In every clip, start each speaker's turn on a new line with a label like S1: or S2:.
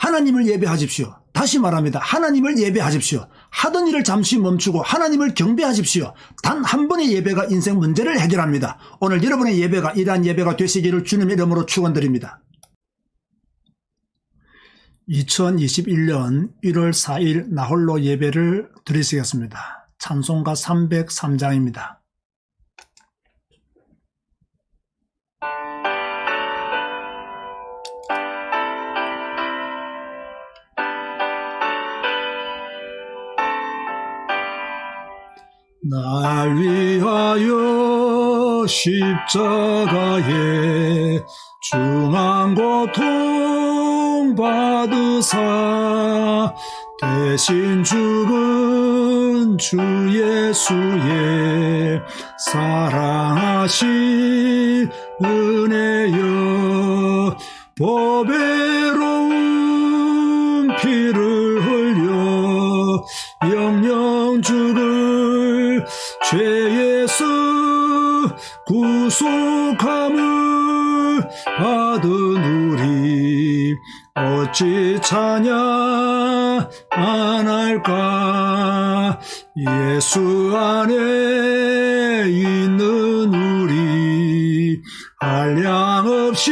S1: 하나님을 예배하십시오. 다시 말합니다. 하나님을 예배하십시오. 하던 일을 잠시 멈추고 하나님을 경배하십시오. 단 한 번의 예배가 인생 문제를 해결합니다. 오늘 여러분의 예배가 이러한 예배가 되시기를 주님의 이름으로 축원드립니다. 2021년 1월 4일 나홀로 예배를 드리시겠습니다. 찬송가 303장입니다. 날 위하여 십자가에 중한 고통 받으사 대신 죽은 주 예수의 사랑하신 은혜여 보배로운 피를 흘려 영영 죽을 죄에서 구속함을 받은 우리 어찌 찬양 안 할까. 예수 안에 있는 우리 한량없이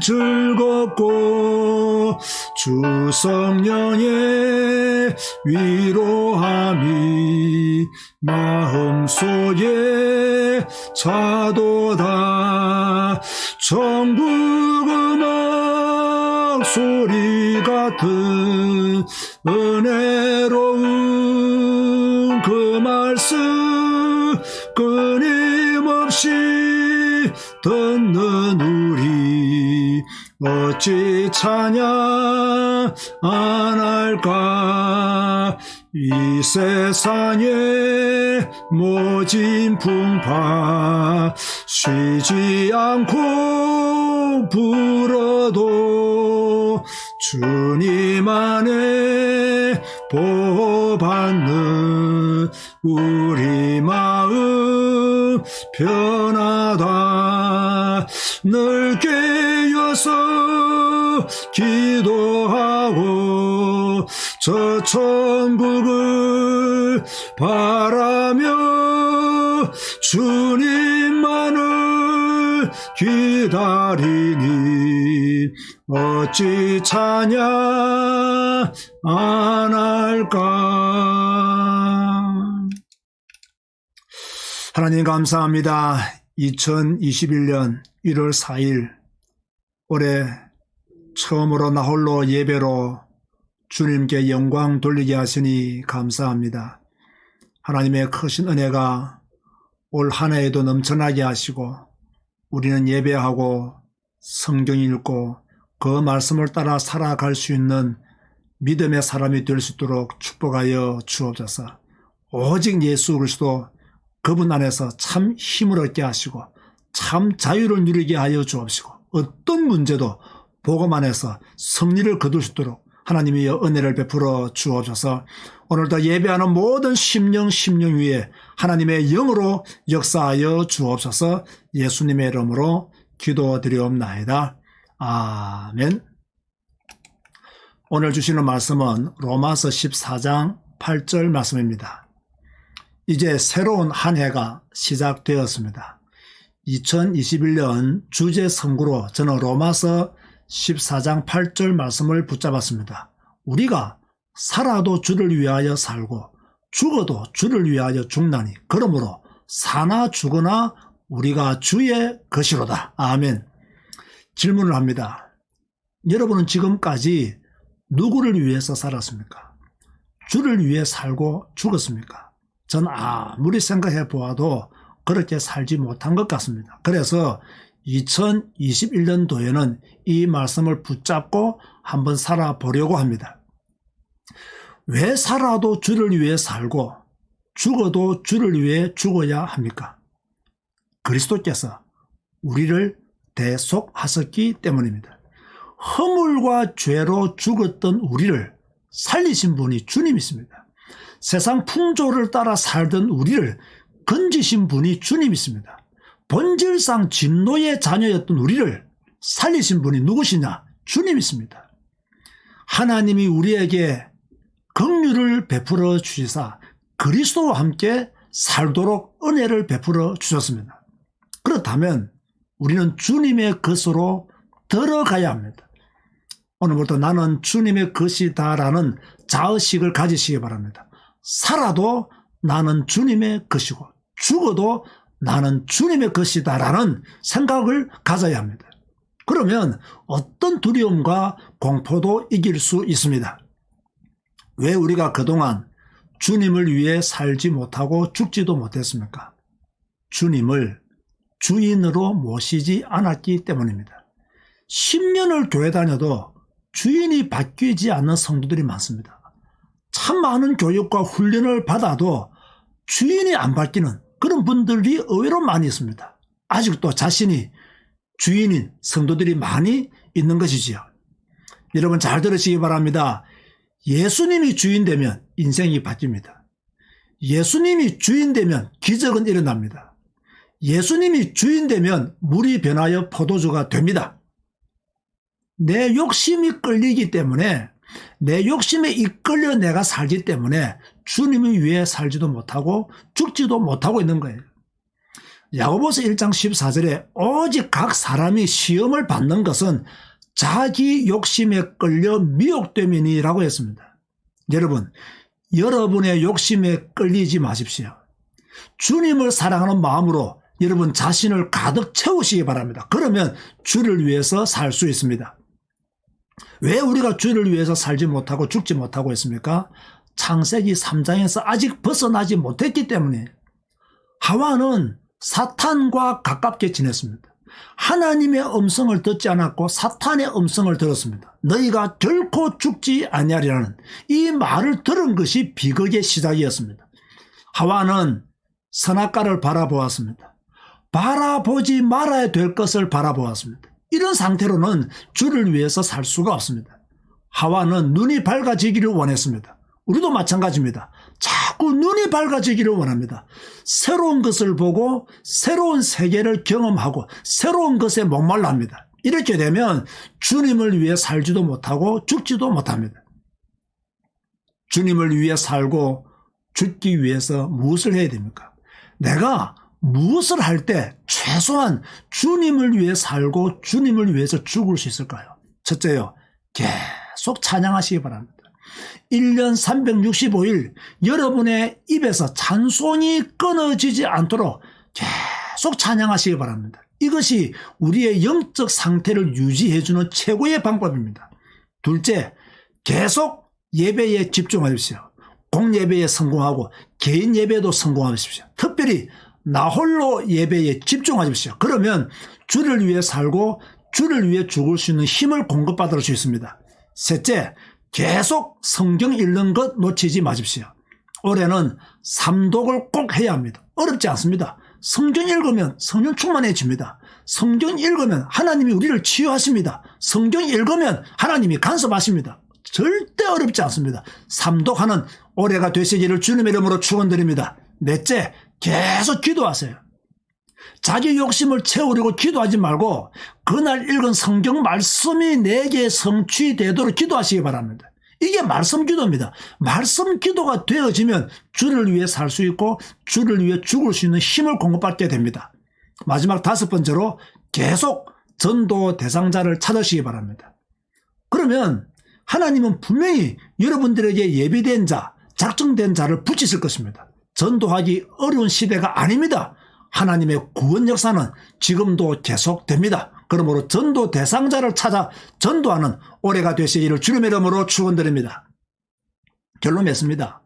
S1: 즐겁고 주 성령의 위로함이 마음속에 차도다. 천국 음악 소리 같은 은혜로운 그 말씀 끊임없이 듣는 우리 어찌 찬양 안 할까. 이 세상에 모진 풍파 쉬지 않고 불어도 주님 안에 보호받는 우리 마음 편하다. 늘 깨어서 기도하고 저 천국을 바라며 주님만을 기다리니 어찌 찬양 안 할까. 하나님 감사합니다. 2021년 1월 4일 올해 처음으로 나홀로 예배로 주님께 영광 돌리게 하시니 감사합니다. 하나님의 크신 은혜가 올 한 해에도 넘쳐나게 하시고 우리는 예배하고 성경 읽고 그 말씀을 따라 살아갈 수 있는 믿음의 사람이 될 수 있도록 축복하여 주옵소서. 오직 예수 그리스도 그분 안에서 참 힘을 얻게 하시고 참 자유를 누리게 하여 주옵시고 어떤 문제도 복음 안에서 승리를 거둘 수 있도록 하나님이 은혜를 베풀어 주옵소서. 오늘도 예배하는 모든 심령 위에 하나님의 영으로 역사하여 주옵소서. 예수님의 이름으로 기도드리옵나이다. 아멘. 오늘 주시는 말씀은 로마서 14장 8절 말씀입니다. 이제 새로운 한 해가 시작되었습니다. 2021년 주제 선구로 저는 로마서 14장 8절 말씀을 붙잡았습니다. 우리가 살아도 주를 위하여 살고 죽어도 주를 위하여 죽나니 그러므로 사나 죽으나 우리가 주의 것이로다. 아멘. 질문을 합니다. 여러분은 지금까지 누구를 위해서 살았습니까? 주를 위해 살고 죽었습니까? 전 아무리 생각해 보아도 그렇게 살지 못한 것 같습니다. 그래서 2021년도에는 이 말씀을 붙잡고 한번 살아보려고 합니다. 왜 살아도 주를 위해 살고 죽어도 주를 위해 죽어야 합니까? 그리스도께서 우리를 대속하셨기 때문입니다. 허물과 죄로 죽었던 우리를 살리신 분이 주님이십니다. 세상 풍조를 따라 살던 우리를 건지신 분이 주님이십니다. 본질상 진노의 자녀였던 우리를 살리신 분이 누구시냐? 주님이십니다. 하나님이 우리에게 긍휼을 베풀어 주시사 그리스도와 함께 살도록 은혜를 베풀어 주셨습니다. 그렇다면 우리는 주님의 것으로 들어가야 합니다. 오늘부터 나는 주님의 것이다라는 자의식을 가지시기 바랍니다. 살아도 나는 주님의 것이고 죽어도 나는 주님의 것이다라는 생각을 가져야 합니다. 그러면 어떤 두려움과 공포도 이길 수 있습니다. 왜 우리가 그동안 주님을 위해 살지 못하고 죽지도 못했습니까? 주님을 주인으로 모시지 않았기 때문입니다. 10년을 교회 다녀도 주인이 바뀌지 않는 성도들이 많습니다. 참 많은 교육과 훈련을 받아도 주인이 안 바뀌는 그런 분들이 의외로 많이 있습니다. 아직도 자신이 주인인 성도들이 많이 있는 것이지요. 여러분 잘 들으시기 바랍니다. 예수님이 주인 되면 인생이 바뀝니다. 예수님이 주인 되면 기적은 일어납니다. 예수님이 주인 되면 물이 변하여 포도주가 됩니다. 내 욕심이 끌리기 때문에 내 욕심에 이끌려 내가 살기 때문에 주님을 위해 살지도 못하고 죽지도 못하고 있는 거예요. 야고보서 1장 14절에 오직 각 사람이 시험을 받는 것은 자기 욕심에 끌려 미혹됨이니라고 했습니다. 여러분, 여러분의 욕심에 끌리지 마십시오. 주님을 사랑하는 마음으로 여러분 자신을 가득 채우시기 바랍니다. 그러면 주를 위해서 살 수 있습니다. 왜 우리가 주를 위해서 살지 못하고 죽지 못하고 있습니까? 창세기 3장에서 아직 벗어나지 못했기 때문에 하와는 사탄과 가깝게 지냈습니다. 하나님의 음성을 듣지 않았고 사탄의 음성을 들었습니다. 너희가 결코 죽지 아니하리라는 이 말을 들은 것이 비극의 시작이었습니다. 하와는 선악과를 바라보았습니다. 바라보지 말아야 될 것을 바라보았습니다. 이런 상태로는 주를 위해서 살 수가 없습니다. 하와는 눈이 밝아지기를 원했습니다. 우리도 마찬가지입니다. 자꾸 눈이 밝아지기를 원합니다. 새로운 것을 보고 새로운 세계를 경험하고 새로운 것에 목말라 합니다. 이렇게 되면 주님을 위해 살지도 못하고 죽지도 못합니다. 주님을 위해 살고 죽기 위해서 무엇을 해야 됩니까? 내가 무엇을 할 때 최소한 주님을 위해 살고 주님을 위해서 죽을 수 있을까요? 첫째요, 계속 찬양하시기 바랍니다. 1년 365일 여러분의 입에서 찬송이 끊어지지 않도록 계속 찬양하시기 바랍니다. 이것이 우리의 영적 상태를 유지해주는 최고의 방법입니다. 둘째, 계속 예배에 집중하십시오. 공예배에 성공하고 개인 예배도 성공하십시오. 특별히 나 홀로 예배에 집중하십시오. 그러면 주를 위해 살고 주를 위해 죽을 수 있는 힘을 공급받을 수 있습니다. 셋째, 계속 성경 읽는 것 놓치지 마십시오. 올해는 삼독을 꼭 해야 합니다. 어렵지 않습니다. 성경 읽으면 성령 충만해집니다. 성경 읽으면 하나님이 우리를 치유하십니다. 성경 읽으면 하나님이 간섭하십니다. 절대 어렵지 않습니다. 삼독하는 올해가 되시기를 주님의 이름으로 축원드립니다. 넷째, 계속 기도하세요. 자기 욕심을 채우려고 기도하지 말고 그날 읽은 성경 말씀이 내게 성취되도록 기도하시기 바랍니다. 이게 말씀 기도입니다. 말씀 기도가 되어지면 주를 위해 살 수 있고 주를 위해 죽을 수 있는 힘을 공급받게 됩니다. 마지막 다섯 번째로 계속 전도 대상자를 찾으시기 바랍니다. 그러면 하나님은 분명히 여러분들에게 예비된 자, 작정된 자를 붙이실 것입니다. 전도하기 어려운 시대가 아닙니다. 하나님의 구원 역사는 지금도 계속됩니다. 그러므로 전도 대상자를 찾아 전도하는 올해가 되시기를 주님의 이름으로 축원드립니다. 결론 맺습니다.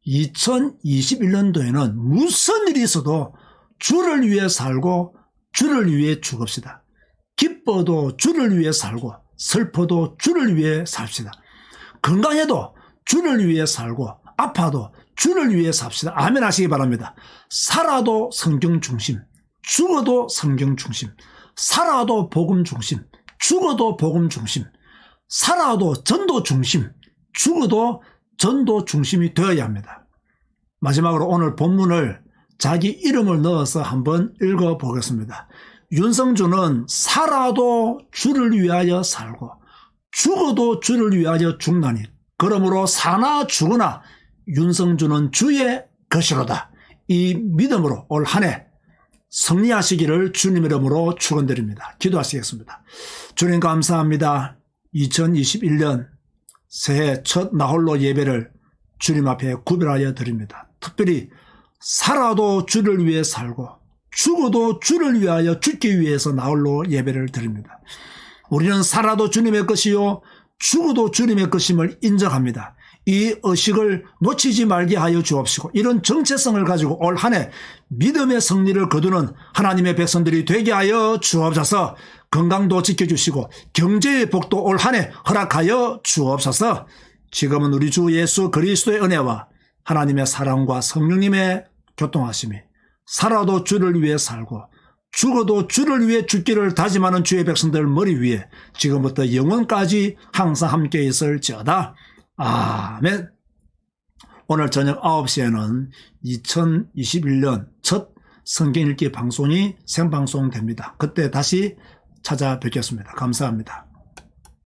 S1: 2021년도에는 무슨 일이 있어도 주를 위해 살고 주를 위해 죽읍시다. 기뻐도 주를 위해 살고 슬퍼도 주를 위해 삽시다. 건강해도 주를 위해 살고 아파도 주를 위해 삽시다. 아멘 하시기 바랍니다. 살아도 성경 중심, 죽어도 성경 중심, 살아도 복음 중심, 죽어도 복음 중심, 살아도 전도 중심, 죽어도 전도 중심이 되어야 합니다. 마지막으로 오늘 본문을 자기 이름을 넣어서 한번 읽어보겠습니다. 윤성주는 살아도 주를 위하여 살고 죽어도 주를 위하여 죽나니 그러므로 사나 죽으나 윤성주는 주의 것이로다. 이 믿음으로 올 한 해 승리하시기를 주님 이름으로 축원드립니다. 기도하시겠습니다. 주님 감사합니다. 2021년 새해 첫 나홀로 예배를 주님 앞에 구별하여 드립니다. 특별히 살아도 주를 위해 살고 죽어도 주를 위하여 죽기 위해서 나홀로 예배를 드립니다. 우리는 살아도 주님의 것이요 죽어도 주님의 것임을 인정합니다. 이 의식을 놓치지 말게 하여 주옵시고 이런 정체성을 가지고 올 한 해 믿음의 승리를 거두는 하나님의 백성들이 되게 하여 주옵소서. 건강도 지켜주시고 경제의 복도 올 한 해 허락하여 주옵소서. 지금은 우리 주 예수 그리스도의 은혜와 하나님의 사랑과 성령님의 교통하심이 살아도 주를 위해 살고 죽어도 주를 위해 죽기를 다짐하는 주의 백성들 머리 위에 지금부터 영원까지 항상 함께 있을지어다. 아멘. 오늘 저녁 9시에는 2021년 첫 성경 읽기 방송이 생방송됩니다. 그때 다시 찾아뵙겠습니다. 감사합니다.